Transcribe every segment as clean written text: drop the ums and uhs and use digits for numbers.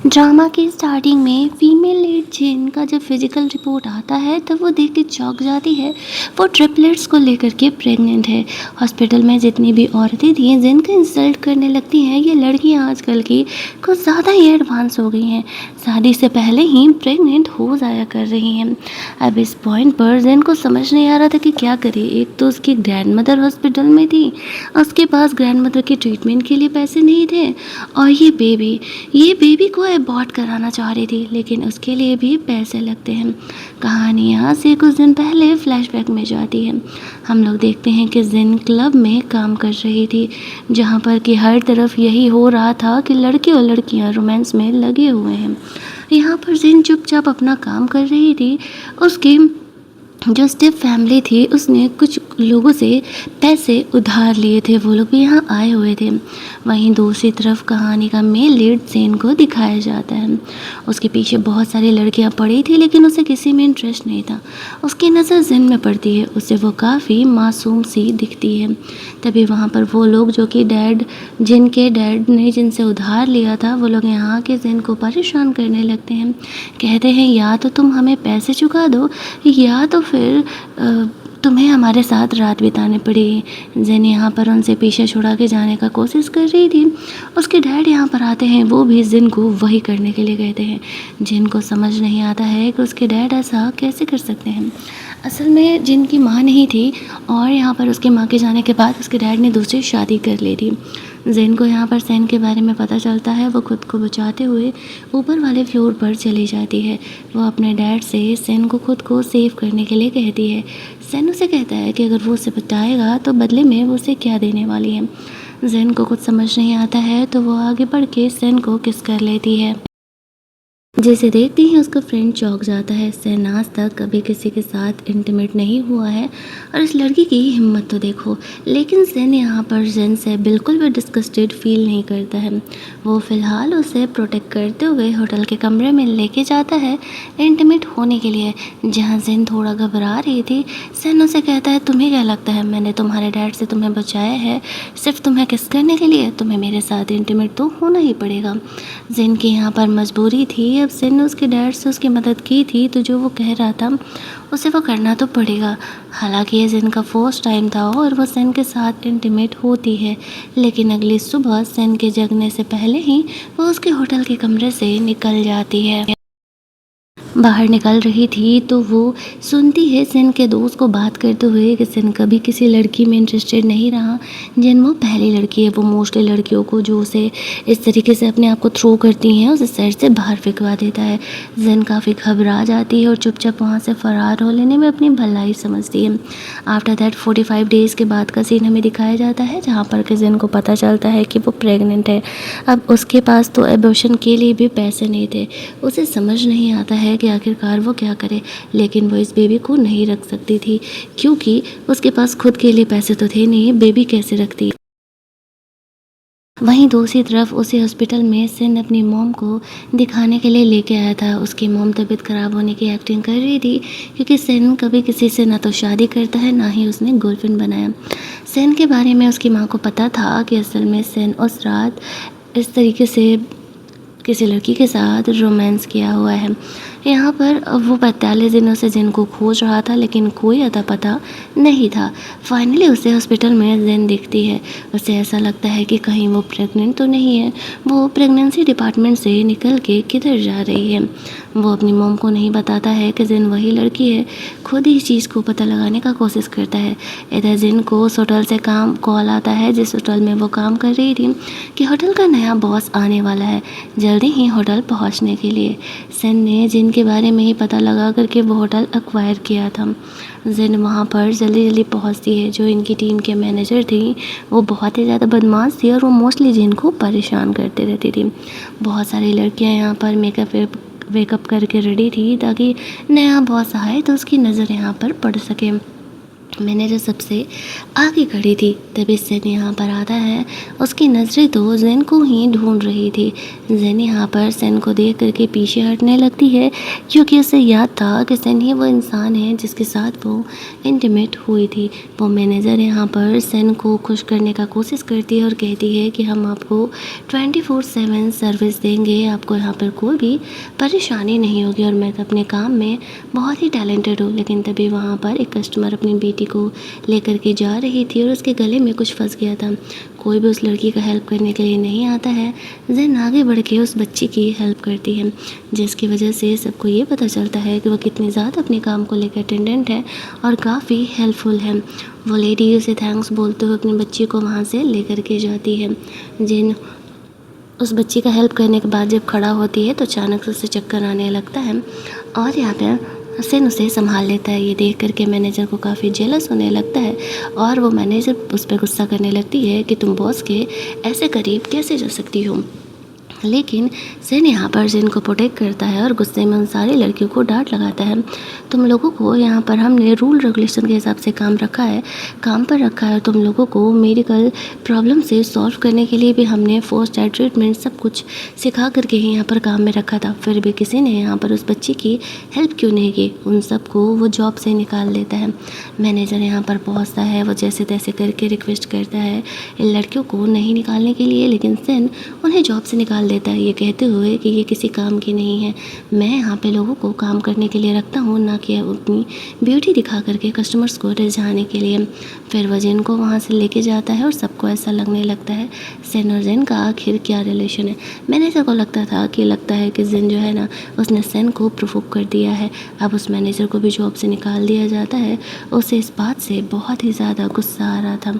Drama की starting में female lead जिन का जब फिजिकल रिपोर्ट आता है तब वो देख के चौंक जाती है। वो ट्रिपलेट्स को लेकर के प्रेग्नेंट है। हॉस्पिटल में जितनी भी औरतें थी जिन का इंसल्ट करने लगती हैं, ये लड़कियां आजकल की कुछ ज़्यादा ही एडवांस हो गई हैं, शादी से पहले ही प्रेग्नेंट हो जाया कर रही हैं। अब इस पॉइंट पर जिन को समझ नहीं आ रहा था कि क्या करे। एक तो उसकी ग्रैंड मदर हॉस्पिटल में थी, उसके पास ग्रैंड मदर के ट्रीटमेंट के लिए पैसे नहीं थे, और ये बेबी को अबॉर्ट कराना चाह रही थी, लेकिन उसके लिए भी पैसे लगते हैं। कहानी यहाँ से कुछ दिन पहले फ्लैशबैक में जाती है। हम लोग देखते हैं कि जिन क्लब में काम कर रही थी, जहाँ पर कि हर तरफ यही हो रहा था कि लड़के और लड़कियाँ रोमांस में लगे हुए हैं। यहाँ पर जिन चुपचाप अपना काम कर रही थी। उसकी जो स्टेप फैमिली थी उसने कुछ लोगों से पैसे उधार लिए थे, वो लोग भी यहाँ आए हुए थे। वहीं दूसरी तरफ कहानी का मेन लीड सेन को दिखाया जाता है। उसके पीछे बहुत सारी लड़कियाँ पड़ी थी, लेकिन उसे किसी में इंटरेस्ट नहीं था। उसकी नज़र जिन में पड़ती है, उससे वो काफ़ी मासूम सी दिखती है। तभी वहाँ पर वो लोग जो कि जिनके डैड ने जिनसे उधार लिया था, वो लोग यहाँ के जिन को परेशान करने लगते हैं। कहते हैं या तो तुम हमें पैसे चुका दो, या तो फिर तुम्हें हमारे साथ रात बितानी पड़ेगी। जिन यहाँ पर उनसे पीछे छुड़ा के जाने का कोशिश कर रही थी। उसके डैड यहाँ पर आते हैं, वो भी जिन को वही करने के लिए कहते हैं। जिन को समझ नहीं आता है कि उसके डैड ऐसा कैसे कर सकते हैं। असल में जिन की माँ नहीं थी, और यहाँ पर उसकी माँ के जाने के बाद उसके डैड ने दूसरी शादी कर ली थी। जिन को यहाँ पर सेन के बारे में पता चलता है। वो खुद को बचाते हुए ऊपर वाले फ्लोर पर चली जाती है। वो अपने डैड से सेन को खुद को सेव करने के लिए कहती है। सेन उसे कहता है कि अगर वो उसे बचाएगा तो बदले में वो उसे क्या देने वाली है। जेन को कुछ समझ नहीं आता है, तो वो आगे बढ़ के सेन को किस कर लेती है। जैसे देखते ही उसका फ्रेंड चौंक जाता है। सेन आज तक कभी किसी के साथ इंटीमेट नहीं हुआ है, और इस लड़की की हिम्मत तो देखो। लेकिन सेन यहाँ पर जेन से बिल्कुल भी डिस्गस्टेड फील नहीं करता है। वो फ़िलहाल उसे प्रोटेक्ट करते हुए होटल के कमरे में लेके जाता है इंटीमेट होने के लिए, जहाँ जेन थोड़ा घबरा रही थी। सेन उसे कहता है, तुम्हें क्या लगता है मैंने तुम्हारे डैड से तुम्हें बचाया है सिर्फ तुम्हें किस करने के लिए? तुम्हें मेरे साथ इंटीमेट तो होना ही पड़ेगा। जेन की यहाँ पर मजबूरी थी। अब सेन ने उसके डैड से उसकी मदद की थी, तो जो वो कह रहा था उसे वो करना तो पड़ेगा। हालांकि ये जेन का फर्स्ट टाइम था और वो सेन के साथ इंटीमेट होती है, लेकिन अगली सुबह सेन के जगने से पहले ही वो उसके होटल के कमरे से निकल जाती है। बाहर निकल रही थी तो वो सुनती है सेन के दोस्त को बात करते हुए कि सेन कभी किसी लड़की में इंटरेस्टेड नहीं रहा। जिन वो पहली लड़की है। वो मोस्टली लड़कियों को जो उसे इस तरीके से अपने आप को थ्रो करती हैं, उसे सर से बाहर फेंकवा देता है। जेन काफ़ी घबरा जाती है और चुपचाप वहाँ से फ़रार हो लेने में अपनी भलाई समझती है। आफ्टर दैट 45 डेज़ के बाद का सीन हमें दिखाया जाता है, जहाँ पर कि जेन को पता चलता है कि वो प्रेग्नेंट है। अब उसके पास तो एबॉर्शन के लिए भी पैसे नहीं थे। उसे समझ नहीं आता है कि आखिरकार वो क्या करे, लेकिन वो इस बेबी को नहीं रख सकती थी, क्योंकि उसके पास खुद के लिए पैसे तो थे नहीं, बेबी कैसे रखती। वहीं दूसरी तरफ उसी हॉस्पिटल में सेन अपनी मॉम को दिखाने के लिए लेके आया था। उसकी मॉम तबीयत ख़राब होने की एक्टिंग कर रही थी, क्योंकि सेन कभी किसी से ना तो शादी करता है, ना ही उसने गर्लफ्रेंड बनाया। सेन के बारे में उसकी माँ को पता था कि असल में सेन उस रात इस तरीके से किसी लड़की के साथ रोमांस किया हुआ है। यहाँ पर वो 45 दिनों से जिन को खोज रहा था, लेकिन कोई अता पता नहीं था। फाइनली उसे हॉस्पिटल में जिन दिखती है। उसे ऐसा लगता है कि कहीं वो प्रेग्नेंट तो नहीं है। वो प्रेगनेंसी डिपार्टमेंट से निकल के किधर जा रही है। वो अपनी मॉम को नहीं बताता है कि जिन वही लड़की है। खुद ही इस चीज़ को पता लगाने का कोशिश करता है। इधर जिन को उस होटल से काम कॉल आता है जिस होटल में वो काम कर रही थी, कि होटल का नया बॉस आने वाला है जल्दी ही होटल पहुंचने के लिए। सेन ने जिन के बारे में ही पता लगा करके वो होटल एक्वायर किया था। जिन वहाँ पर जल्दी जल्दी पहुँचती है। जो इनकी टीम के मैनेजर थी वो बहुत ही ज़्यादा बदमाश थी, और वो मोस्टली जिन को परेशान करते रहती थी। बहुत सारी लड़कियाँ यहाँ पर वेकअप करके रेडी थी, ताकि नया बॉस आए तो उसकी नज़र यहाँ पर पड़ सके। मैनेजर सबसे आगे खड़ी थी। तभी जेन यहाँ पर आता है। उसकी नज़रें तो जेन को ही ढूंढ रही थी। जेन यहाँ पर सेन को देख करके पीछे हटने लगती है, क्योंकि उसे याद था कि सेन ही वो इंसान है जिसके साथ वो इंटीमेट हुई थी। वो मैनेजर यहाँ पर सेन को खुश करने का कोशिश करती है और कहती है कि हम आपको 24/7 सर्विस देंगे, आपको यहाँ पर कोई भी परेशानी नहीं होगी और मैं तो अपने काम में बहुत ही टैलेंटेड हूँ। लेकिन तभी वहाँ पर एक कस्टमर अपनी बेटी को लेकर के जा रही थी और उसके गले में कुछ फंस गया था। कोई भी उस लड़की का हेल्प करने के लिए नहीं आता है। जेन आगे बढ़ के उस बच्ची की हेल्प करती है, जिसकी वजह से सबको ये पता चलता है कि वो कितनी ज़्यादा अपने काम को लेकर अटेंडेंट है और काफ़ी हेल्पफुल है। वो लेडी उसे थैंक्स बोलते हुए अपनी बच्ची को वहाँ से लेकर के जाती है। जेन उस बच्ची का हेल्प करने के बाद जब खड़ा होती है तो अचानक से उसे चक्कर आने लगता है और यहाँ पर सेन उसे संभाल लेता है। ये देख करके मैनेजर को काफ़ी जेलस होने लगता है और वो मैनेजर उस पर गुस्सा करने लगती है कि तुम बॉस के ऐसे करीब कैसे जा सकती हो। लेकिन सेन यहाँ पर जेन को प्रोटेक्ट करता है और गुस्से में उन सारी लड़कियों को डांट लगाता है। तुम लोगों को यहाँ पर हमने रूल रेगुलेशन के हिसाब से काम पर रखा है और तुम लोगों को मेडिकल प्रॉब्लम से सॉल्व करने के लिए भी हमने फर्स्ट एड ट्रीटमेंट सब कुछ सिखा करके ही यहाँ पर काम में रखा था। फिर भी किसी ने यहाँ पर उस बच्ची की हेल्प क्यों नहीं की। उन सबको वो जॉब से निकाल देता है। मैनेजर यहाँ पर पहुँचता है, वो जैसे तैसे करके रिक्वेस्ट करता है इन लड़कियों को नहीं निकालने के लिए, लेकिन सेन उन्हें जॉब से निकाल देता है, ये कहते हुए कि ये किसी काम की नहीं है। मैं यहाँ पे लोगों को काम करने के लिए रखता हूँ, ना कि अपनी ब्यूटी दिखा करके कस्टमर्स को रिझाने के लिए। फिर वो जेन को वहाँ से लेके जाता है और सबको ऐसा लगने लगता है सेन और जेन का आखिर क्या रिलेशन है। मैनेजर को लगता है कि जेन जो है ना, उसने सेन को प्रोवोक कर दिया है। अब उस मैनेजर को भी जॉब से निकाल दिया जाता है। उसे इस बात से बहुत ही ज़्यादा गुस्सा आ रहा था।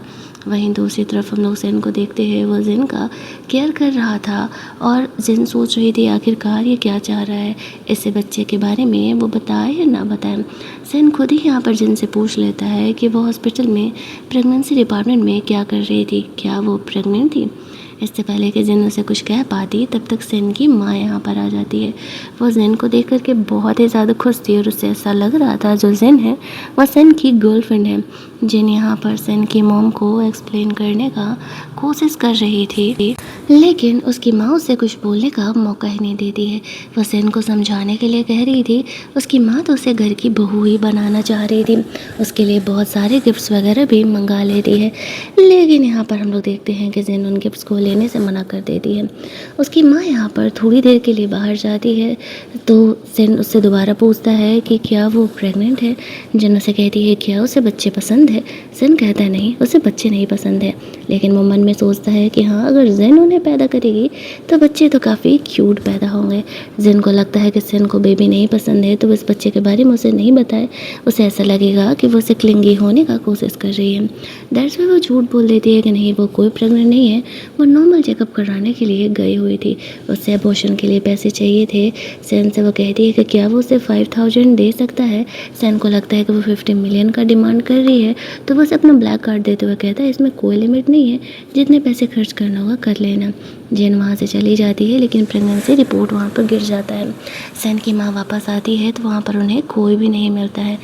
वहीं दूसरी तरफ हम लोग जेन को देखते हैं, वो जेन का केयर कर रहा था और जेन सोच रही थी आखिरकार ये क्या चाह रहा है, ऐसे बच्चे के बारे में वो बताए या ना बताए। जेन खुद ही यहाँ पर जेन से पूछ लेता है कि वो हॉस्पिटल में प्रेगनेंसी डिपार्टमेंट में क्या कर रही थी, क्या वो प्रेग्नेंट थी। इससे पहले कि जेन उसे कुछ कह पाती तब तक सेन की माँ यहाँ पर आ जाती है। वो जेन को देख करके बहुत ही ज़्यादा खुश थी और उसे ऐसा लग रहा था जो जेन है वह सेन की गर्लफ्रेंड है। जेन यहाँ पर सेन की मॉम को एक्सप्लेन करने का कोशिश कर रही थी, लेकिन उसकी माँ उसे कुछ बोलने का मौका ही नहीं देती है। वह सेन को समझाने के लिए कह रही थी। उसकी माँ तो उसे घर की बहू ही बनाना चाह रही थी, उसके लिए बहुत सारे गिफ्ट्स वगैरह भी मंगा लेती है। लेकिन यहाँ पर हम लोग देखते हैं कि जेन उन गिफ्ट्स को लेने से मना कर देती है। उसकी माँ यहाँ पर थोड़ी देर के लिए बाहर जाती है तो जेन उससे दोबारा पूछता है कि क्या वो प्रेग्नेंट है। जेन उसे कहती है क्या उसे बच्चे पसंद है। जेन कहता है नहीं, उसे बच्चे नहीं पसंद है। लेकिन वो मन में सोचता है कि हाँ, अगर जेन उन्हें पैदा करेगी तो बच्चे तो काफ़ी क्यूट पैदा होंगे। जेन को लगता है कि जेन को बेबी नहीं पसंद है तो इस बच्चे के बारे में उसे नहीं बताए। उसे ऐसा लगेगा कि वो उसे क्लिंगी होने का कोशिश कर रही है। दैट्स वाई वो झूठ बोल देती है कि नहीं, वो कोई प्रेग्नेंट नहीं है, वो नॉर्मल चेकअप कराने के लिए गई हुई थी। उससे अबॉर्शन के लिए पैसे चाहिए थे। सेन से वो कहती है कि क्या वो उसे 5,000 दे सकता है। सेन को लगता है कि वो 50 मिलियन का डिमांड कर रही है तो वो उसे अपना ब्लैक कार्ड देते हुए कहता है इसमें कोई लिमिट नहीं है, जितने पैसे खर्च करना होगा कर लेना। जेन वहाँ से चली जाती है, लेकिन प्रेगनेंसी रिपोर्ट वहाँ पर गिर जाता है। सेन की माँ वापस आती है तो वहाँ पर उन्हें कोई भी नहीं मिलता है।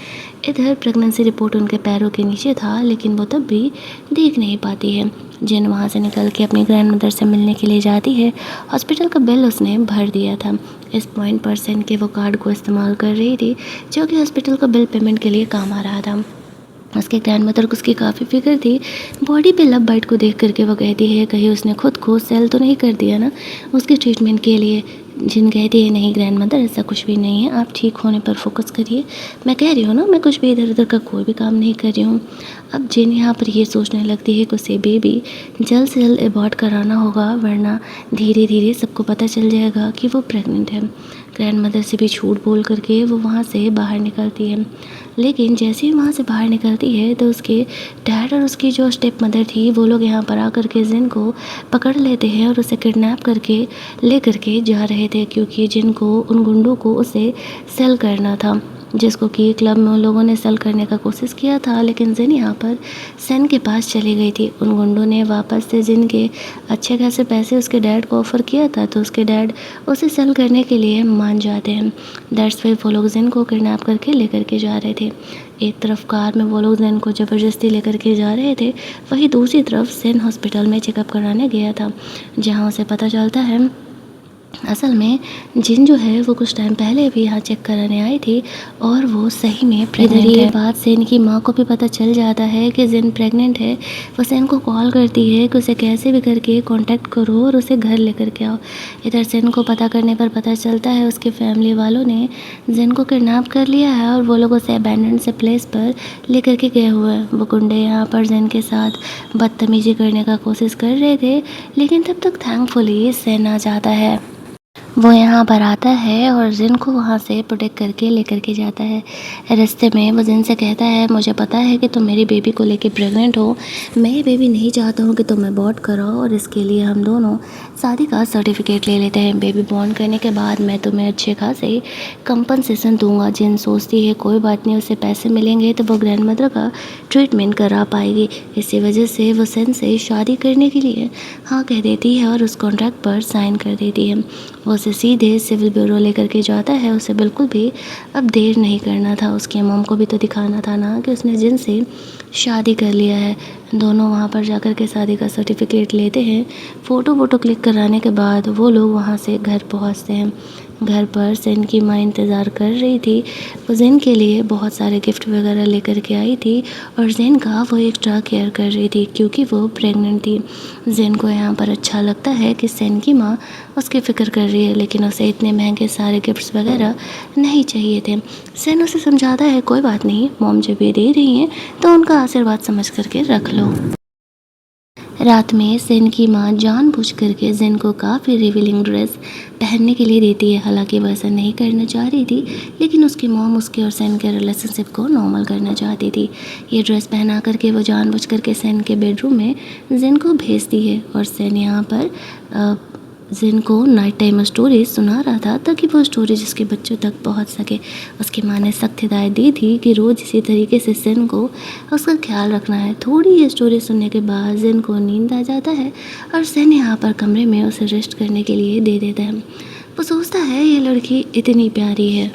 इधर प्रेगनेंसी रिपोर्ट उनके पैरों के नीचे था, लेकिन वो तब भी देख नहीं पाती है। जेन वहाँ से निकल के अपनी ग्रैंड मदर से मिलने के लिए जाती है। हॉस्पिटल का बिल उसने भर दिया था। इस पॉइंट पर सेन के वो कार्ड को इस्तेमाल कर रही थी जो कि हॉस्पिटल का बिल पेमेंट के लिए काम आ रहा था। उसके ग्रैंड मदर को उसकी काफ़ी फिक्र थी। बॉडी पे लव बाइट को देख करके वो कहती है कहीं उसने खुद को सेल तो नहीं कर दिया ना उसके ट्रीटमेंट के लिए। जिन कहती है नहीं ग्रैंड मदर, ऐसा कुछ भी नहीं है, आप ठीक होने पर फोकस करिए। मैं कह रही हूँ ना, मैं कुछ भी इधर उधर का कोई भी काम नहीं कर रही हूँ। अब जिन यहाँ पर ये सोचने लगती है कि उसे बेबी जल्द से जल्द अबॉर्ट कराना होगा, वरना धीरे धीरे सबको पता चल जाएगा कि वो प्रेग्नेंट है। ग्रैंड मदर से भी झूठ बोल करके वो वहाँ से बाहर निकलती है। लेकिन जैसे ही वहाँ से बाहर निकलती है तो उसके डैड और उसकी जो स्टेप मदर थी वो लोग यहाँ पर आकर के जिन को पकड़ लेते हैं और उसे किडनैप करके ले करके जा रहे थे, क्योंकि जिन को उन गुंडों को उसे सेल करना था, जिसको कि क्लब में उन लोगों ने सेल करने का कोशिश किया था। लेकिन जिन यहाँ पर सेन के पास चली गई थी। उन गुंडों ने वापस से जिन के अच्छे खासे पैसे उसके डैड को ऑफ़र किया था, तो उसके डैड उसे सेल करने के लिए मान जाते हैं। दैट्स वाई वो लोग जिन को किडनैप करके लेकर के जा रहे थे। एक तरफ कार में वो लोग जिन को ज़बरदस्ती लेकर के जा रहे थे, वहीं दूसरी तरफ जिन हॉस्पिटल में चेकअप कराने गया था, जहाँ उसे पता चलता है असल में जिन जो है वो कुछ टाइम पहले भी यहाँ चेक कराने आई थी और वो सही में प्रेग्नेंट है। ये बात सेन की माँ को भी पता चल जाता है कि जिन प्रेग्नेंट है। वो सेन को कॉल करती है कि उसे कैसे भी करके कांटेक्ट करो और उसे घर लेकर के आओ। इधर सेन को पता करने पर पता चलता है उसके फैमिली वालों ने जिन को किडनैप कर लिया है और वो लोग उसे अबैंडन से प्लेस पर लेकर के गए हुए हैं। वो गुंडे यहाँ पर जिन के साथ बदतमीजी करने का कोशिश कर रहे थे, लेकिन तब तक थैंकफुली सेन आ जाता है। वो यहाँ पर आता है और जिन को वहाँ से प्रोटेक्ट करके लेकर के जाता है। रास्ते में वो जिन से कहता है, मुझे पता है कि तुम मेरी बेबी को लेके प्रेग्नेंट हो, मैं ये बेबी नहीं चाहता हूँ कि तुम अबॉर्ट कराओ और इसके लिए हम दोनों शादी का सर्टिफिकेट ले लेते हैं। बेबी बॉर्न करने के बाद मैं तुम्हें अच्छे खासे कंपनसेशन दूंगा। जिन सोचती है कोई बात नहीं, उसे पैसे मिलेंगे तो वो ग्रैंड मदर का ट्रीटमेंट करा पाएगी। इसी वजह से वो सेन से शादी करने के लिए हाँ कह देती है और उस कॉन्ट्रैक्ट पर साइन कर देती है। वो उसे सीधे सिविल ब्यूरो लेकर के जाता है। उसे बिल्कुल भी अब देर नहीं करना था, उसकी मॉम को भी तो दिखाना था ना कि उसने जिन से शादी कर लिया है। दोनों वहाँ पर जाकर के शादी का सर्टिफिकेट लेते हैं। फ़ोटो वोटो क्लिक कराने के बाद वो लोग वहाँ से घर पहुँचते हैं। घर पर जिन की माँ इंतज़ार कर रही थी। वो जिन के लिए बहुत सारे गिफ्ट वगैरह लेकर के आई थी और जिन का वो एक्स्ट्रा केयर कर रही थी क्योंकि वो प्रेग्नेंट थी। जिन को यहाँ पर अच्छा लगता है कि सेन की माँ उसकी फ़िक्र कर रही है, लेकिन उसे इतने महंगे सारे गिफ्ट्स वगैरह नहीं चाहिए थे। सेन उसे समझाता है, कोई बात नहीं, मॉम जब ये दे रही हैं तो उनका आशीर्वाद समझ करके रख लो। रात में सेन की माँ जानबूझ करके जिन को काफ़ी रिवीलिंग ड्रेस पहनने के लिए देती है। हालांकि वह ऐसा नहीं करना चाह रही थी, लेकिन उसकी मॉम उसके और सेन के रिलेशनशिप को नॉर्मल करना चाहती थी। ये ड्रेस पहना करके वो जानबूझ करके सेन के बेडरूम में जिन को भेजती है और सेन यहाँ पर जिन को नाइट टाइम स्टोरीज सुना रहा था ताकि वो स्टोरीज उसके बच्चों तक पहुंच सके। उसकी माँ ने सख्त हिदायत दी थी कि रोज़ इसी तरीके से जिन को उसका ख्याल रखना है। थोड़ी ये स्टोरी सुनने के बाद जिन को नींद आ जाता है और जिन यहाँ पर कमरे में उसे रेस्ट करने के लिए दे देता है। वो सोचता है ये लड़की इतनी प्यारी है।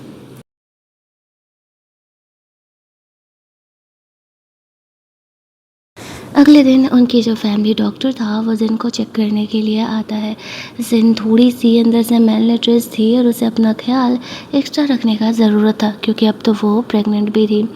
अगले दिन उनकी जो फैमिली डॉक्टर था वो जिन को चेक करने के लिए आता है। जिन थोड़ी सी अंदर से मेलन्यूट्रिश थी और उसे अपना ख्याल एक्स्ट्रा रखने का ज़रूरत था क्योंकि अब तो वो प्रेग्नेंट भी थी।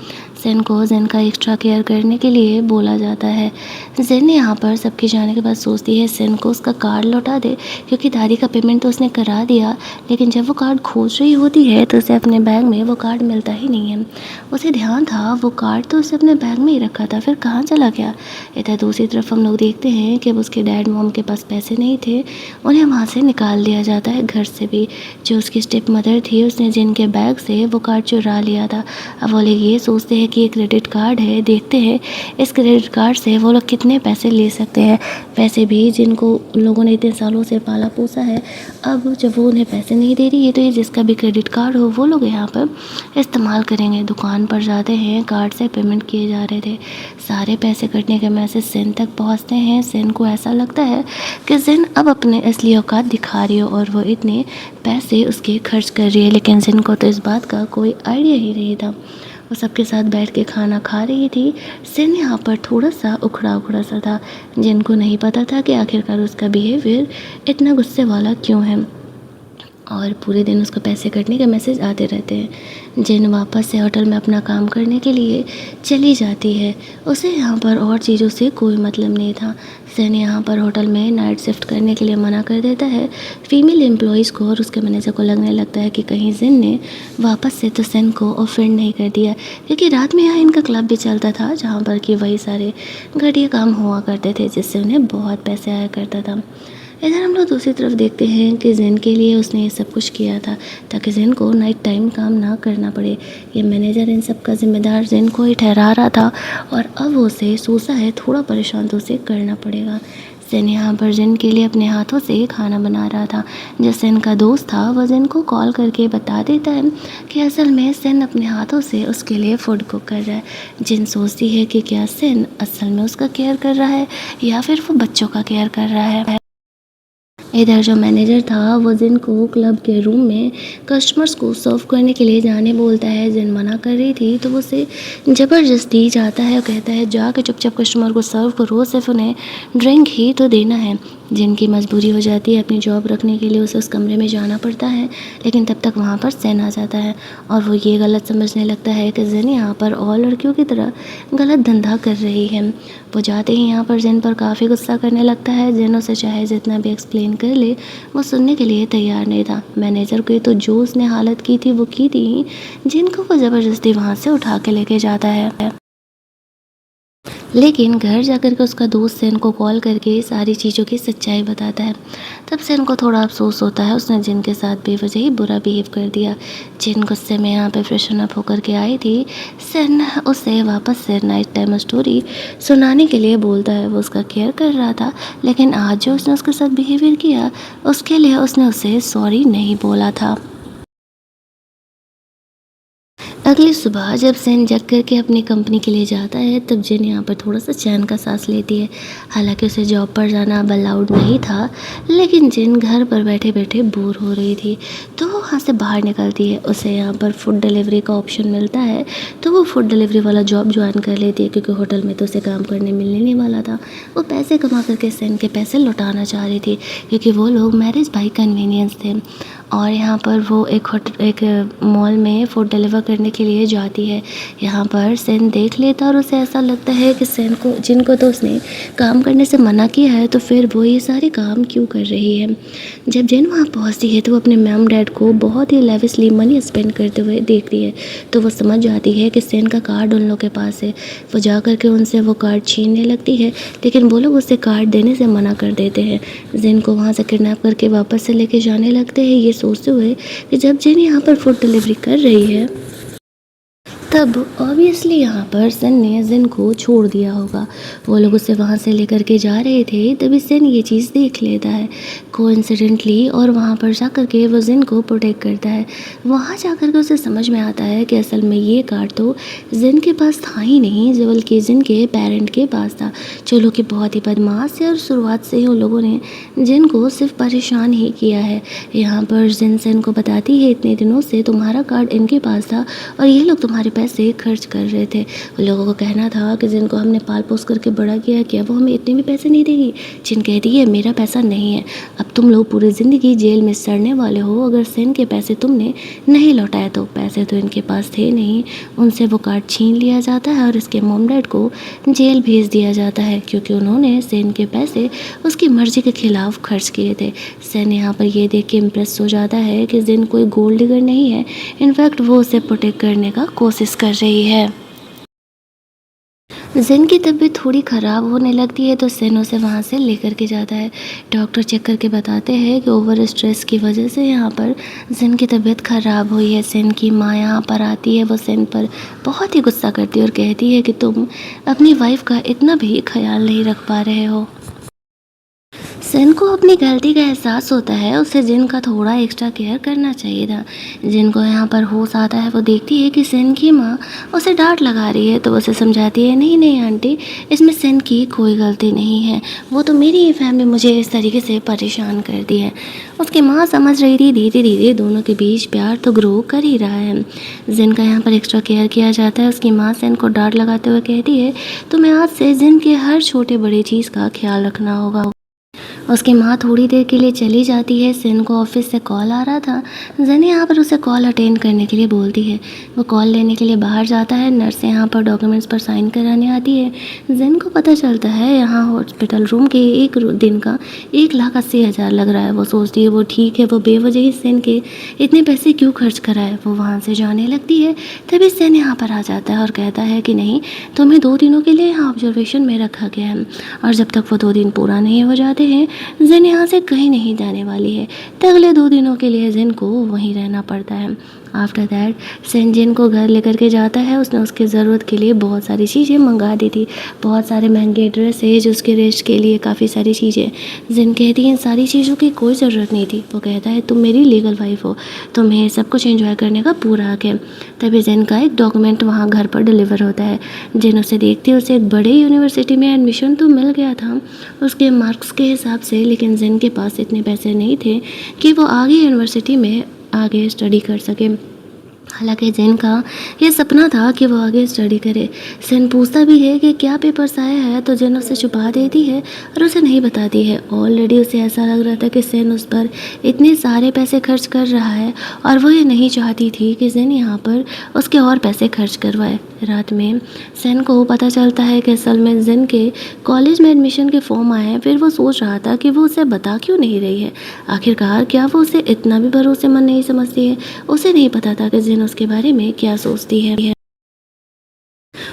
जिन को जिन का एक्स्ट्रा केयर करने के लिए बोला जाता है। जिन यहाँ पर सबके जाने के बाद सोचती है जिन को उसका कार्ड लौटा दे क्योंकि दादी का पेमेंट तो उसने करा दिया, लेकिन जब वो कार्ड खोज रही होती है तो उसे अपने बैग में वो कार्ड मिलता ही नहीं है। उसे ध्यान था वो कार्ड तो उसे अपने बैग में ही रखा था, फिर कहाँ चला गया। इधर दूसरी तरफ हम लोग देखते हैं कि अब उसके डैड मॉम के पास पैसे नहीं थे, उन्हें वहाँ से निकाल दिया जाता है घर से भी। जो उसकी स्टेप मदर थी उसने जिन के बैग से वो कार्ड चुरा लिया था। अब वो लोग ये सोचते हैं कि ये क्रेडिट कार्ड है, देखते हैं इस क्रेडिट कार्ड से वो लोग कितने पैसे ले सकते हैं। वैसे भी जिनको उन लोगों ने इतने सालों से पाला पोसा है, अब जब वो उन्हें पैसे नहीं दे रही है तो ये जिसका भी क्रेडिट कार्ड हो वो लोग यहाँ पर इस्तेमाल करेंगे। दुकान पर जाते हैं, कार्ड से पेमेंट किए जा रहे थे। सारे पैसे कटने के मैसेज जिन तक पहुँचते हैं। जिन को ऐसा लगता है कि जिन अब अपने असली औकात दिखा रही हो और वो इतने पैसे उसके खर्च कर रही है, लेकिन जिन को तो इस बात का कोई आइडिया ही नहीं था। वो सबके साथ बैठ के खाना खा रही थी। जिन यहाँ पर थोड़ा सा उखड़ा उखड़ा सा था। जिनको नहीं पता था कि आखिरकार उसका बिहेवियर इतना गुस्से वाला क्यों है और पूरे दिन उसको पैसे कटने के मैसेज आते रहते हैं। जिन वापस से होटल में अपना काम करने के लिए चली जाती है। उसे यहाँ पर और चीज़ों से कोई मतलब नहीं था। जिन यहाँ पर होटल में नाइट शिफ्ट करने के लिए मना कर देता है फीमेल एम्प्लॉयज़ को और उसके मैनेजर को लगने लगता है कि कहीं जिन ने वापस से तो जिन को ऑफेंड नहीं कर दिया, क्योंकि रात में यहाँ इनका क्लब भी चलता था जहाँ पर कि वही सारे घटिया काम हुआ करते थे जिससे उन्हें बहुत पैसे आया करता था। इधर हम लोग दूसरी तरफ देखते हैं कि जिन के लिए उसने ये सब कुछ किया था ताकि जिन को नाइट टाइम काम ना करना पड़े। ये मैनेजर इन सब का जिम्मेदार जिन को ही ठहरा रहा था और अब उसे सोचा है थोड़ा परेशान तो उसे करना पड़ेगा। जिन यहाँ पर जिन के लिए अपने हाथों से खाना बना रहा था। जो जिन का दोस्त था वह जिन को कॉल करके बता देता है कि असल में जिन अपने हाथों से उसके लिए फूड कुक कर रहा है। जिन सोचती है कि क्या जिन असल में उसका केयर कर रहा है या फिर वो बच्चों का केयर कर रहा है। इधर जो मैनेजर था वो जिन को क्लब के रूम में कस्टमर्स को सर्व करने के लिए जाने बोलता है। जिन मना कर रही थी तो वो उसे ज़बरदस्ती जाता है और कहता है जाके चुपचाप कस्टमर को सर्व करो, सिर्फ उन्हें ड्रिंक ही तो देना है। जिनकी मजबूरी हो जाती है अपनी जॉब रखने के लिए उसे उस कमरे में जाना पड़ता है, लेकिन तब तक वहाँ पर सेन आ जाता है और वो ये गलत समझने लगता है कि जिन यहाँ पर और लड़कियों की तरह गलत धंधा कर रही है। वो जाते ही यहाँ पर जिन पर काफ़ी गुस्सा करने लगता है। जिन उसे चाहे जितना भी एक्सप्लेन कर ले वो सुनने के लिए तैयार नहीं था। मैनेजर को तो जो उसने हालत की थी वो की थी, जिनको वो ज़बरदस्ती वहाँ से उठा के लेके जाता है। लेकिन घर जाकर के उसका दोस्त सेन को कॉल करके सारी चीज़ों की सच्चाई बताता है। तब सेन को थोड़ा अफसोस होता है, उसने जिन के साथ बेवजह ही बुरा बिहेव कर दिया। जिन गुस्से में यहाँ पे फ्रेशन अप होकर के आई थी। सेन उसे वापस से नाइट टाइम स्टोरी सुनाने के लिए बोलता है। वो उसका केयर कर रहा था, लेकिन आज जो उसने उसके साथ बिहेवियर किया उसके लिए उसने उसे सॉरी नहीं बोला था। अगली सुबह जब सेन जग करके अपनी कंपनी के लिए जाता है तब जिन यहाँ पर थोड़ा सा चैन का सांस लेती है। हालांकि उसे जॉब पर जाना अब अलाउड नहीं था, लेकिन जिन घर पर बैठे बैठे बोर हो रही थी तो वो वहाँ से बाहर निकलती है। उसे यहाँ पर फूड डिलीवरी का ऑप्शन मिलता है तो वो फूड डिलीवरी वाला जॉब ज्वाइन कर लेती है, क्योंकि होटल में तो उसे काम करने मिलने नहीं वाला था। वो पैसे कमा करके सेन के पैसे लौटाना चाह रही थी, क्योंकि वो लोग मैरिज बाई कन्वीनियंस थे। और यहाँ पर वो एक मॉल में फूड डिलीवर करने के लिए जाती है। यहाँ पर सेन देख लेता और उसे ऐसा लगता है कि सेन को जिनको तो उसने काम करने से मना किया है तो फिर वो ये सारे काम क्यों कर रही है। जब जिन वहाँ पहुँचती है तो वो अपने मॉम डैड को बहुत ही लेविशली मनी स्पेंड करते हुए देखती है, तो वो समझ जाती है कि सेन का कार्ड उन लोगों के पास है। वो जा कर के उनसे वो कार्ड छीनने लगती है, लेकिन वो लोग उसे कार्ड देने से मना कर देते हैं। जिन को वहाँ से किडनैप करके वापस से लेके जाने लगते हैं, ये सोचते हुए कि जब जिन यहाँ पर फूड डिलीवरी कर रही है तब ऑब्वियसली यहाँ पर सेन ने जिन को छोड़ दिया होगा। वो लोग उसे वहाँ से लेकर के जा रहे थे, तभी सेन ये चीज़ देख लेता है कोइंसिडेंटली, और वहाँ पर जा कर के वो जिन को प्रोटेक्ट करता है। वहाँ जा कर के उसे समझ में आता है कि असल में ये कार्ड तो जिन के पास था ही नहीं, बल्कि जिन के पेरेंट के पास था, जो लोग कि बहुत ही बदमाश है और शुरुआत से ही उन लोगों ने जिन को सिर्फ परेशान ही किया है। यहाँ पर जिन सेन को बताती है इतने दिनों से तुम्हारा कार्ड इनके पास था और ये लोग तुम्हारे पैसे खर्च कर रहे थे। उन लोगों को कहना था कि जिनको हमने पाल पोस करके बड़ा किया, क्या वो हमें इतने भी पैसे नहीं देगी। जिन कहती है मेरा पैसा नहीं है, अब तुम लोग पूरी ज़िंदगी जेल में सड़ने वाले हो। अगर सेन के पैसे तुमने नहीं लौटाए तो पैसे तो इनके पास थे नहीं। उनसे वो कार्ड छीन लिया जाता है और इसके मॉम डैड को जेल भेज दिया जाता है, क्योंकि उन्होंने सेन के पैसे उसकी मर्ज़ी के खिलाफ खर्च किए थे। सेन यहाँ पर ये देख के इम्प्रेस हो जाता है कि जिन कोई गोल्ड डिगर नहीं है, इनफैक्ट वो उसे प्रोटेक्ट करने का कोशिश कर रही है। जिन की तबीयत थोड़ी ख़राब होने लगती है तो सेन उसे वहाँ से लेकर के जाता है। डॉक्टर चेक करके बताते हैं कि ओवर स्ट्रेस की वजह से यहाँ पर जिन की तबीयत ख़राब हुई है। सेन की माँ यहाँ पर आती है, वो सेन पर बहुत ही गुस्सा करती है और कहती है कि तुम अपनी वाइफ का इतना भी ख्याल नहीं रख पा रहे हो। सेन को अपनी गलती का एहसास होता है, उसे जिन का थोड़ा एक्स्ट्रा केयर करना चाहिए था। जिन को यहाँ पर होश आता है, वो देखती है कि सेन की माँ उसे डांट लगा रही है, तो वो उसे समझाती है नहीं नहीं आंटी, इसमें सेन की कोई गलती नहीं है, वो तो मेरी ही फैमिली मुझे इस तरीके से परेशान करती है। उसकी माँ समझ रही थी धीरे धीरे दोनों के बीच प्यार तो ग्रो कर ही रहा है। जिन का यहाँ पर एक्स्ट्रा केयर किया जाता है। उसकी माँ सेन को डांट लगाते हुए कहती है तुम्हें आज से जिन के हर छोटे बड़े चीज़ का ख्याल रखना होगा। उसकी माँ थोड़ी देर के लिए चली जाती है। सेन को ऑफिस से कॉल आ रहा था। जिन यहाँ पर उसे कॉल अटेंड करने के लिए बोलती है। वो कॉल लेने के लिए बाहर जाता है। नर्स यहाँ पर डॉक्यूमेंट्स पर साइन कराने आती है। जिन को पता चलता है यहाँ हॉस्पिटल रूम के एक दिन का 1,80,000 लग रहा है। वो सोचती है वो ठीक है, वो बेवजह ही सेन के इतने पैसे क्यों खर्च कराए। वो वहाँ से जाने लगती है, तभी सेन यहाँ पर आ जाता है और कहता है कि नहीं, तुम्हें 2 दिनों के लिए यहाँ ऑब्जर्वेशन में रखा गया है, और जब तक वो 2 दिन पूरा नहीं हो जाते हैं जिन यहाँ से कहीं नहीं जाने वाली है। तो अगले 2 दिनों के लिए जिन को वहीं रहना पड़ता है। आफ्टर दैट सेन जिन को घर लेकर के जाता है। उसने उसके ज़रूरत के लिए बहुत सारी चीज़ें मंगा दी थी, बहुत सारे महंगे ड्रेसेज, उसके रेस्ट के लिए काफ़ी सारी चीज़ें। जिन कहती है इन सारी चीज़ों की कोई ज़रूरत नहीं थी। वो कहता है तुम मेरी लीगल वाइफ हो, तुम्हें सब कुछ एंजॉय करने का पूरा हक है। तभी जिन का एक डॉक्यूमेंट वहाँ घर पर डिलीवर होता है। जिन उसे देखती है, उसे एक बड़े यूनिवर्सिटी में एडमिशन तो मिल गया था उसके मार्क्स के हिसाब से, लेकिन जिन के पास इतने पैसे नहीं थे कि वो आगे यूनिवर्सिटी में आगे स्टडी कर सके। हालांकि जिन का ये सपना था कि वो आगे स्टडी करे। जिन पूछता भी है कि क्या पेपर्स आया है, तो जिन उसे छुपा देती है और उसे नहीं बताती है। ऑलरेडी उसे ऐसा लग रहा था कि जिन उस पर इतने सारे पैसे खर्च कर रहा है और वो ये नहीं चाहती थी कि जिन यहाँ पर उसके और पैसे खर्च करवाए। रात में जिन को पता चलता है कि असल में जिन के कॉलेज में एडमिशन के फॉर्म आए हैं। फिर वो सोच रहा था कि वो उसे बता क्यों नहीं रही है। आखिरकार क्या वो उसे इतना भी भरोसेमंद नहीं समझती है। उसे नहीं पता था कि जिन उसके बारे में क्या सोचती है।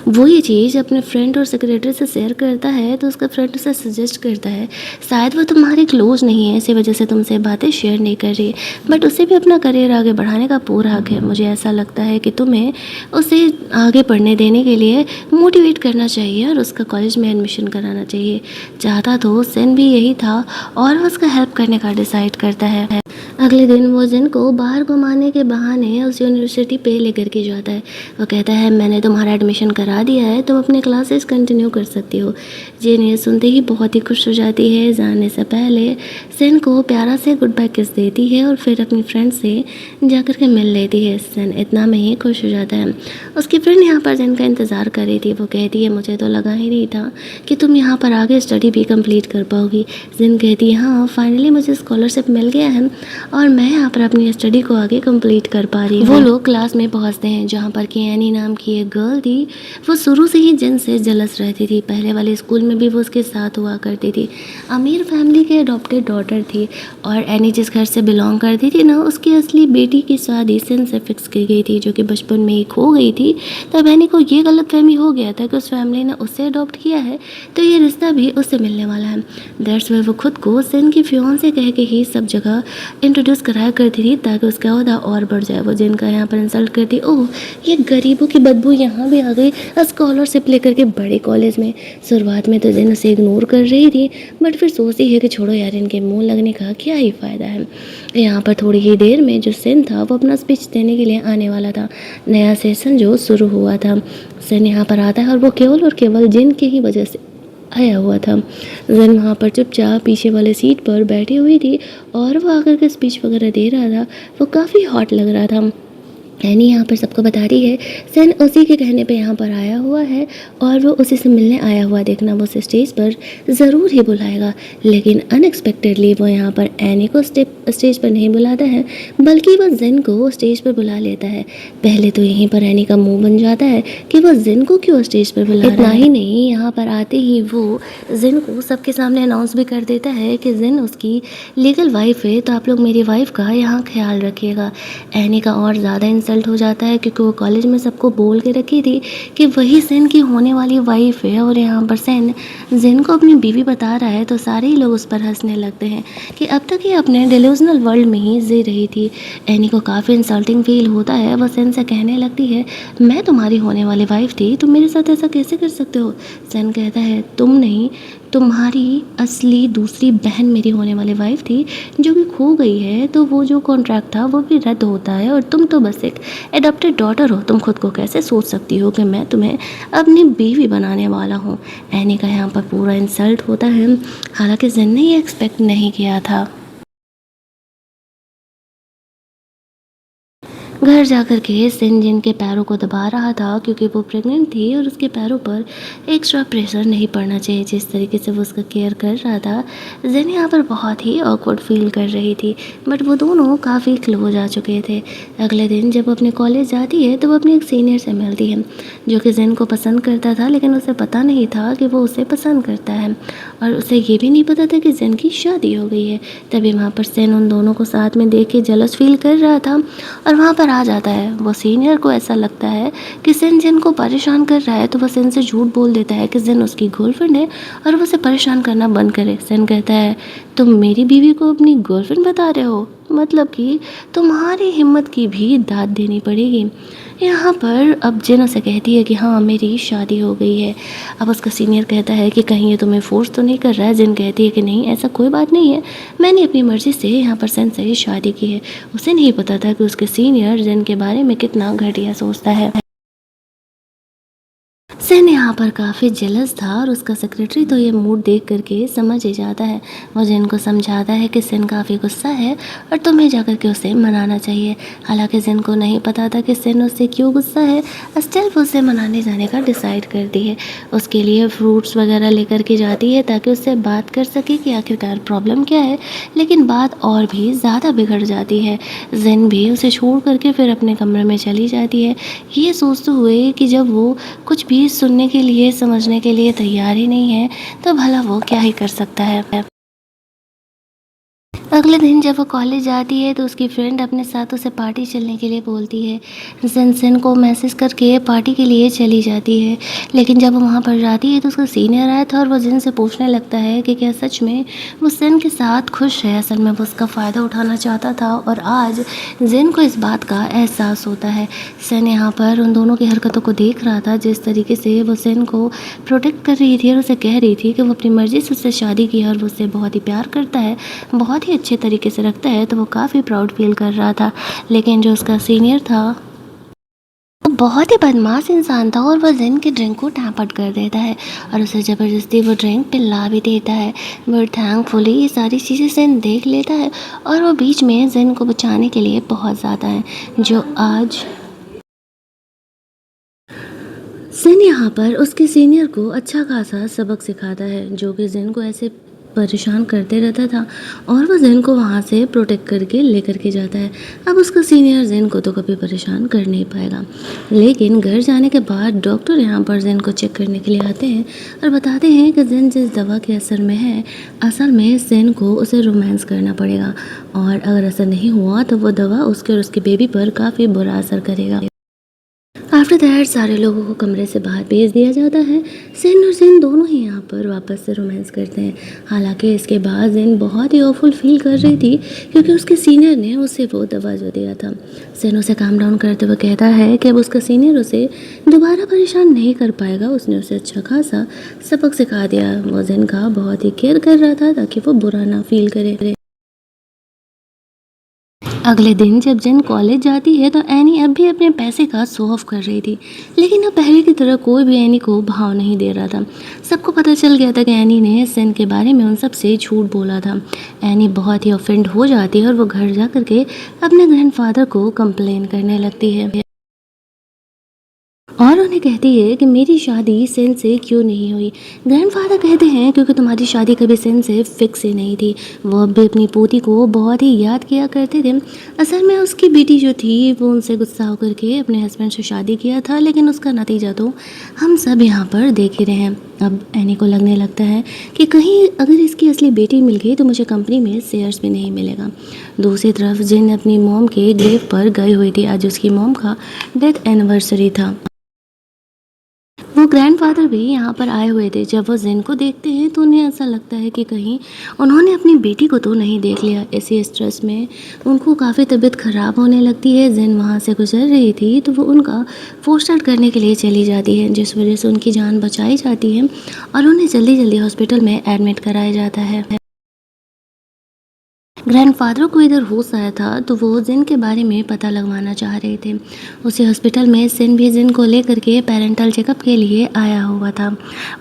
वो ये चीज़ अपने फ्रेंड और सेक्रेटरी से शेयर करता है, तो उसका फ्रेंड उसे सजेस्ट करता है शायद वो तुम्हारी क्लोज नहीं है, इसी वजह से तुमसे बातें शेयर नहीं कर रही, बट उसे भी अपना करियर आगे बढ़ाने का पूरा हक है। मुझे ऐसा लगता है कि तुम्हें उसे आगे पढ़ने देने के लिए मोटिवेट करना चाहिए और उसका कॉलेज में एडमिशन कराना चाहिए। चाहता तो जिन भी यही था और वो उसका हेल्प करने का डिसाइड करता है। अगले दिन वो जिन को बाहर घुमाने के बहाने उस यूनिवर्सिटी पे लेकर के जाता है। वो कहता है मैंने तुम्हारा एडमिशन करा दिया है, तुम अपने क्लासेस कंटिन्यू कर सकती हो। जिन ये सुनते ही बहुत ही खुश हो जाती है। जाने से पहले जिन को प्यारा से गुड बाय किस देती है और फिर अपनी फ्रेंड से जाकर के मिल लेती है। जिन इतना में ही खुश हो जाता है। उसकी फ्रेंड यहाँ पर जिन का इंतज़ार कर रही थी। वो कहती है मुझे तो लगा ही नहीं था कि तुम यहाँ पर आगे स्टडी भी कंप्लीट कर पाओगी। जिन कहती है हाँ फाइनली मुझे स्कॉलरशिप मिल गया है और मैं यहाँ पर अपनी स्टडी को आगे कंप्लीट कर पा रही हूँ। वो लोग क्लास में पहुँचते हैं जहाँ पर कि एनी नाम की एक गर्ल थी। वो शुरू से ही जिन से जलस रहती थी। पहले वाले स्कूल में भी वो उसके साथ हुआ करती थी। अमीर फैमिली के अडॉप्टेड डॉटर थी और एनी जिस घर से बिलोंग करती थी ना, उसकी असली बेटी की शादी जिन से फिक्स की गई थी, जो कि बचपन में ही खो गई थी। तब एनी को ये गलतफहमी हो गया था कि उस फैमिली ने उससे अडॉप्ट किया है तो ये रिश्ता भी उससे मिलने वाला है। दैट्स वाई वो खुद को जिन की फियांसे कह के ही सब जगह इंट्रोड्यूस कराया करती थी ताकि उसका ओहदा और बढ़ जाए। वो जिन का यहाँ पर इंसल्ट करती, ओह ये गरीबों की बदबू यहाँ भी आ गई स्कॉलरशिप लेकर के बड़े कॉलेज में। शुरुआत में तो जिन उसे इग्नोर कर रही थी, बट फिर सोचती है कि छोड़ो यार, इनके मुंह लगने का क्या ही फ़ायदा है। यहाँ पर थोड़ी ही देर में जो जिन था वो अपना स्पीच देने के लिए आने वाला था। नया सेशन जो शुरू हुआ था। जिन यहाँ पर आता है और वो केवल और केवल जिन की ही वजह से आया हुआ था। जिन वहाँ पर चुपचाप पीछे वाले सीट पर बैठी हुई थी और वो आकर के स्पीच वगैरह दे रहा था। वो काफ़ी हॉट लग रहा था। एनी यहाँ पर सबको बता रही है जिन उसी के कहने पे यहाँ पर आया हुआ है और वो उसी से मिलने आया हुआ देखना वो उसे स्टेज पर ज़रूर ही बुलाएगा। लेकिन अनएक्सपेक्टेडली वो यहाँ पर एनी को स्टेज पर नहीं बुलाता है, बल्कि वो जिन को स्टेज पर बुला लेता है। पहले तो यहीं पर एनी का मुंह बन जाता है कि वो जिन को क्यों स्टेज पर बुला रहा है। इतना ही नहीं, यहाँ पर आते ही वो जिन को सबके सामने अनाउंस भी कर देता है कि जिन उसकी लीगल वाइफ है, तो आप लोग मेरी वाइफ का यहाँ ख्याल रखिएगा। एनी का और ज़्यादा इंसल्ट हो जाता है क्योंकि वो कॉलेज में सबको बोल के रखी थी कि वही जिन की होने वाली वाइफ है और यहाँ पर जिन को अपनी बीवी बता रहा है, तो सारे ही लोग उस पर हंसने लगते हैं कि अब तक ये अपने डिल्यूजनल वर्ल्ड में ही जी रही थी। एनी को काफ़ी इंसल्टिंग फील होता है। वो जिन से कहने लगती है मैं तुम्हारी होने वाली वाइफ थी, तुम मेरे साथ ऐसा कैसे कर सकते हो। जिन कहता है तुम नहीं, तुम्हारी असली दूसरी बहन मेरी होने वाली वाइफ थी जो कि खो गई है, तो वो जो कॉन्ट्रैक्ट था वो भी रद्द होता है और तुम तो बस एक एडॉप्टेड डॉटर हो। तुम खुद को कैसे सोच सकती हो कि मैं तुम्हें अपनी बीवी बनाने वाला हूँ। एनी का यहाँ पर पूरा इंसल्ट होता है। हालांकि जिन ने ये एक्सपेक्ट नहीं किया था। घर जाकर के जिन के पैरों को दबा रहा था क्योंकि वो प्रेग्नेंट थी और उसके पैरों पर एक्स्ट्रा प्रेशर नहीं पड़ना चाहिए। जिस तरीके से वो उसका केयर कर रहा था, जिन यहाँ पर बहुत ही ऑकवर्ड फील कर रही थी, बट वो दोनों काफ़ी क्लोज आ चुके थे। अगले दिन जब वो अपने कॉलेज जाती है तो वो अपने एक सीनियर से मिलती है जो कि जिन को पसंद करता था, लेकिन उसे पता नहीं था कि वो उसे पसंद करता है और उसे ये भी नहीं पता था कि जिन की शादी हो गई है। तभी वहाँ पर जिन उन दोनों को साथ में देख के जलस फील कर रहा था और वहाँ पर आ जाता है। वो सीनियर को ऐसा लगता है कि जिन को परेशान कर रहा है, तो वो जिन से झूठ बोल देता है कि जिन उसकी गर्लफ्रेंड है और वो उसे परेशान करना बंद करे। जिन कहता है तुम मेरी बीवी को अपनी गर्लफ्रेंड बता रहे हो। मतलब कि तुम्हारी हिम्मत की भी दाद देनी पड़ेगी। यहाँ पर अब जिन उसे कहती है कि हाँ मेरी शादी हो गई है। अब उसका सीनियर कहता है कि कहीं ये तुम्हें फोर्स तो नहीं कर रहा है। जिन कहती है कि नहीं ऐसा कोई बात नहीं है, मैंने अपनी मर्ज़ी से यहाँ पर सन से शादी की है। उसे नहीं पता था कि उसके सीनियर जिन के बारे में कितना घटिया सोचता है। सेन यहाँ पर काफ़ी जेलस था और उसका सेक्रेटरी तो ये मूड देख करके समझ ही जाता है। वो जिन को समझाता है कि सेन काफ़ी गुस्सा है और तुम्हें जाकर के उसे मनाना चाहिए। हालांकि जिन को नहीं पता था कि सेन उससे क्यों गुस्सा है। स्टिल वो उसे मनाने जाने का डिसाइड करती है। उसके लिए फ्रूट्स वगैरह लेकर के जाती है ताकि उससे बात कर सके कि आखिरकार प्रॉब्लम क्या है। लेकिन बात और भी ज़्यादा बिगड़ जाती है। जिन भी उसे छोड़ करके फिर अपने कमरे में चली जाती है, ये सोचते हुए कि जब वो कुछ भी सुनने के लिए समझने के लिए तैयार ही नहीं है तो भला वो क्या ही कर सकता है। अगले दिन जब वो कॉलेज जाती है तो उसकी फ्रेंड अपने साथ उसे पार्टी चलने के लिए बोलती है। जिन को मैसेज करके पार्टी के लिए चली जाती है। लेकिन जब वो वहाँ पर जाती है तो उसका सीनियर आया था और वो जिन से पूछने लगता है कि क्या सच में वो सिन के साथ खुश है। असल में वो उसका फ़ायदा उठाना चाहता था और आज जिन को इस बात का एहसास होता है। सिन यहाँ पर उन दोनों की हरकतों को देख रहा था, जिस तरीके से वो सिन को प्रोटेक्ट कर रही थी और उसे कह रही थी कि वो अपनी मर्ज़ी से उससे शादी की है और वो उससे बहुत ही प्यार करता है, बहुत ही अच्छे तरीके से रखता है। तो वो काफ़ी प्राउड फील कर रहा था। लेकिन जो उसका सीनियर था वो बहुत ही बदमाश इंसान था और वह जिन के ड्रिंक को टैंपर्ड कर देता है और उसे ज़बरदस्ती वो ड्रिंक पिला भी देता है। बट थैंकफुली ये सारी चीज़ें जिन देख लेता है और वो बीच में जिन को बचाने के लिए बहुत ज़्यादा है। जो आज जिन यहाँ पर उसके सीनियर को अच्छा खासा सबक सिखाता है, जो कि जिन को ऐसे परेशान करते रहता था और वो जिन को वहाँ से प्रोटेक्ट करके लेकर के जाता है। अब उसका सीनियर जिन को तो कभी परेशान कर नहीं पाएगा। लेकिन घर जाने के बाद डॉक्टर यहाँ पर जिन को चेक करने के लिए आते हैं और बताते हैं कि जिन जिस दवा के असर में है, असल में जिन को उसे रोमांस करना पड़ेगा और अगर असर नहीं हुआ तो वो दवा उसके और उसके बेबी पर काफ़ी बुरा असर करेगा। आफ्टर दैट सारे लोगों को कमरे से बाहर भेज दिया जाता है। जिन और जिन दोनों ही यहाँ पर वापस से रोमांस करते हैं। हालांकि इसके बाद जिन बहुत ही ऑफुल फील कर रही थी क्योंकि उसके सीनियर ने उसे वो दवा जो दिया था। जिन उसे काम डाउन करते हुए कहता है कि अब उसका सीनियर उसे दोबारा परेशान नहीं कर पाएगा, उसने उसे अच्छा खासा सबक सिखा दिया। वो जिन का बहुत ही केयर कर रहा था ताकि वो बुरा ना फील करे। अगले दिन जब जिन कॉलेज जाती है तो एनी अब भी अपने पैसे का शो ऑफ कर रही थी। लेकिन अब पहले की तरह कोई भी एनी को भाव नहीं दे रहा था। सबको पता चल गया था कि एनी ने सिन के बारे में उन सब से झूठ बोला था। एनी बहुत ही ऑफेंड हो जाती है और वो घर जा करके अपने ग्रैंडफादर को कंप्लेन करने लगती है और उन्हें कहती है कि मेरी शादी सेन से क्यों नहीं हुई। ग्रैंडफादर कहते हैं क्योंकि तुम्हारी शादी कभी सेन से फिक्स ही नहीं थी। वो अब भी अपनी पोती को बहुत ही याद किया करते थे। असल में उसकी बेटी जो थी वो उनसे गुस्सा होकर के अपने हस्बैंड से शादी किया था, लेकिन उसका नतीजा तो हम सब यहाँ पर देख ही रहे हैं। अब एनी को लगने लगता है कि कहीं अगर इसकी असली बेटी मिल गई तो मुझे कंपनी में शेयर्स भी नहीं मिलेगा। दूसरी तरफ जिन अपनी मॉम के ग्रेव पर गई हुई थी। आज उसकी मॉम का डेथ एनिवर्सरी था। वो ग्रैंडफादर भी यहाँ पर आए हुए थे। जब वो जिन को देखते हैं तो उन्हें ऐसा लगता है कि कहीं उन्होंने अपनी बेटी को तो नहीं देख लिया। इसी स्ट्रेस में उनको काफ़ी तबीयत ख़राब होने लगती है। जिन वहाँ से गुजर रही थी तो वो उनका पोस्टमार्टम करने के लिए चली जाती है, जिस वजह से उनकी जान बचाई जाती है और उन्हें जल्दी जल्दी हॉस्पिटल में एडमिट कराया जाता है। ग्रैंडफादर को इधर होश आया था तो वो जिन के बारे में पता लगवाना चाह रहे थे। उसी हॉस्पिटल में सिन भी जिन को लेकर के पेरेंटल चेकअप के लिए आया हुआ था।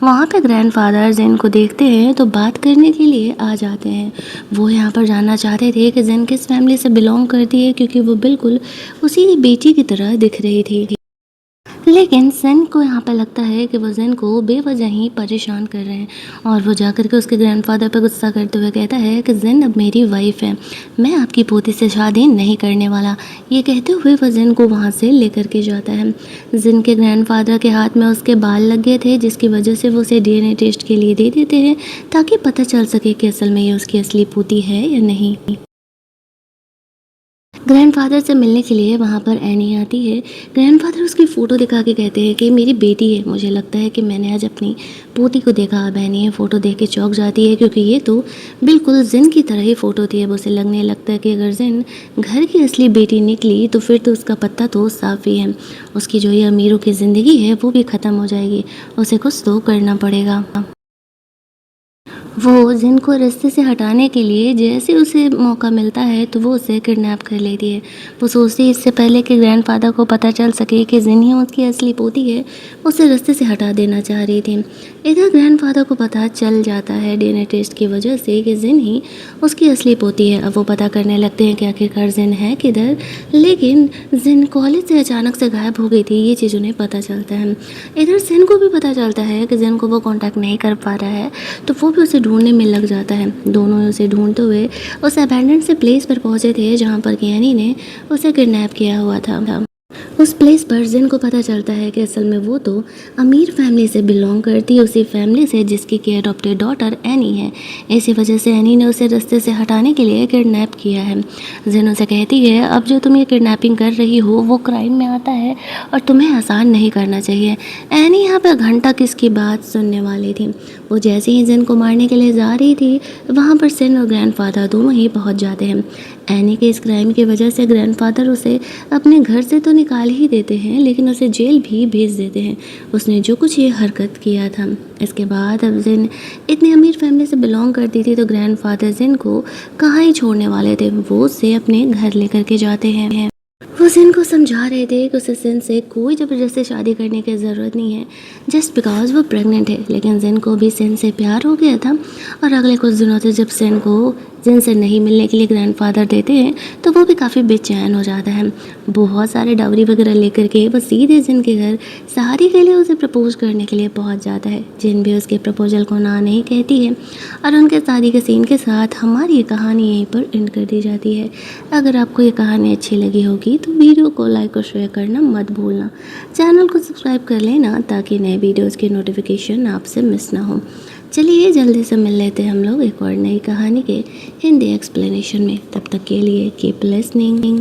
वहाँ पे ग्रैंडफादर जिन को देखते हैं तो बात करने के लिए आ जाते हैं। वो यहाँ पर जानना चाहते थे कि जिन किस फैमिली से बिलोंग करती है, क्योंकि वो बिल्कुल उसी की बेटी की तरह दिख रही थी। लेकिन सन को यहाँ पे लगता है कि वो जिन को बेवजह ही परेशान कर रहे हैं और वो जाकर के उसके ग्रैंडफादर पर गुस्सा करते हुए कहता है कि जिन अब मेरी वाइफ है, मैं आपकी पोती से शादी नहीं करने वाला। ये कहते हुए वो जिन को वहाँ से लेकर के जाता है। जिन के ग्रैंडफादर के हाथ में उसके बाल लग गए थे, जिसकी वजह से वो उसे डीएनए टेस्ट के लिए दे देते हैं ताकि पता चल सके कि असल में ये उसकी असली पोती है या नहीं। ग्रैंडफ़ादर से मिलने के लिए वहाँ पर एनी आती है। ग्रैंडफ़ादर उसकी फ़ोटो दिखा के कहते हैं कि मेरी बेटी है, मुझे लगता है कि मैंने आज अपनी पोती को देखा। अब एनी ये फ़ोटो देख के चौंक जाती है क्योंकि ये तो बिल्कुल जिन की तरह ही फ़ोटो थी। अब उसे लगने लगता है कि अगर जिन घर की असली बेटी निकली तो फिर तो उसका पत्ता तो साफ़ ही है। उसकी जो ये अमीरों की ज़िंदगी है वो भी ख़त्म हो जाएगी। उसे कुछ तो करना पड़ेगा। वो जिन को रास्ते से हटाने के लिए जैसे उसे मौका मिलता है तो वो उसे किडनैप कर लेती है। वो सोचती है इससे पहले कि ग्रैंडफ़ादर को पता चल सके कि जिन ही उसकी असली पोती है, उसे रास्ते से हटा देना चाह रही थी। इधर ग्रैंडफ़ादर को पता चल जाता है डीएनए टेस्ट की वजह से कि जिन ही उसकी असली पोती है। अब वो पता करने लगते हैं कि आखिरकार जिन है किधर, लेकिन जिन कॉलेज से अचानक से गायब हो गई थी, ये चीज़ उन्हें पता चलता है। इधर जिन को भी पता चलता है कि जिन को वो कॉन्टैक्ट नहीं कर पा रहा है, तो वो भी उसे ढूंढने में लग जाता है। दोनों उसे ढूंढते हुए उस अबैंडन से प्लेस पर पहुंचे थे जहां पर कि एनी ने उसे किडनैप किया हुआ था। उस प्लेस पर जिन को पता चलता है कि असल में वो तो अमीर फैमिली से बिलोंग करती है, उसी फैमिली से जिसकी की अडॉप्टेड डॉटर एनी है। इसी वजह से एनी ने उसे रास्ते से हटाने के लिए किडनैप किया है। जिन उसे कहती है अब जो तुम ये किडनैपिंग कर रही हो वो क्राइम में आता है और तुम्हें आसान नहीं करना चाहिए। एनी यहाँ पर घंटा किसकी बात सुनने वाली थी। वो जैसे ही जिन को मारने के लिए जा रही थी वहाँ पर सिन और ग्रैंडफादर दोनों ही पहुँच जाते हैं। एनी के इस क्राइम की वजह से ग्रैंडफादर उसे अपने घर से तो निकाल ही देते हैं लेकिन उसे जेल भी भेज देते हैं। उसने जो कुछ ये हरकत किया था। इसके बाद अब जिन इतनी अमीर फैमिली से बिलोंग करती थी तो ग्रैंडफादर जिन को कहाँ ही छोड़ने वाले थे, वो उसे अपने घर लेकर के जाते हैं। वो जिन को समझा रहे थे कि उसे जिन से कोई ज़बरदस्ती शादी करने की ज़रूरत नहीं है जस्ट बिकॉज वो प्रेग्नेंट है। लेकिन जिन को भी जिन से प्यार हो गया था और अगले कुछ दिनों से जब जिन को जिन से नहीं मिलने के लिए ग्रैंडफादर देते हैं तो वो भी काफ़ी बेचैन हो जाता है। बहुत सारे डावरी वगैरह लेकर के वो सीधे जिन के घर सहारी के लिए उसे प्रपोज करने के लिए पहुंच जाता है। जिन भी उसके प्रपोजल को ना नहीं कहती है और उनके शादी के सीन के साथ हमारी ये कहानी यहीं पर एंड कर दी जाती है। अगर आपको ये कहानी अच्छी लगी होगी तो वीडियो को लाइक और शेयर करना मत भूलना। चैनल को सब्सक्राइब कर लेना ताकि नए वीडियोज़ की नोटिफिकेशन आपसे मिस ना हो। चलिए जल्दी से मिल लेते हैं हम लोग एक और नई कहानी के हिंदी एक्सप्लेनेशन में। तब तक के लिए कीप लिसनिंग।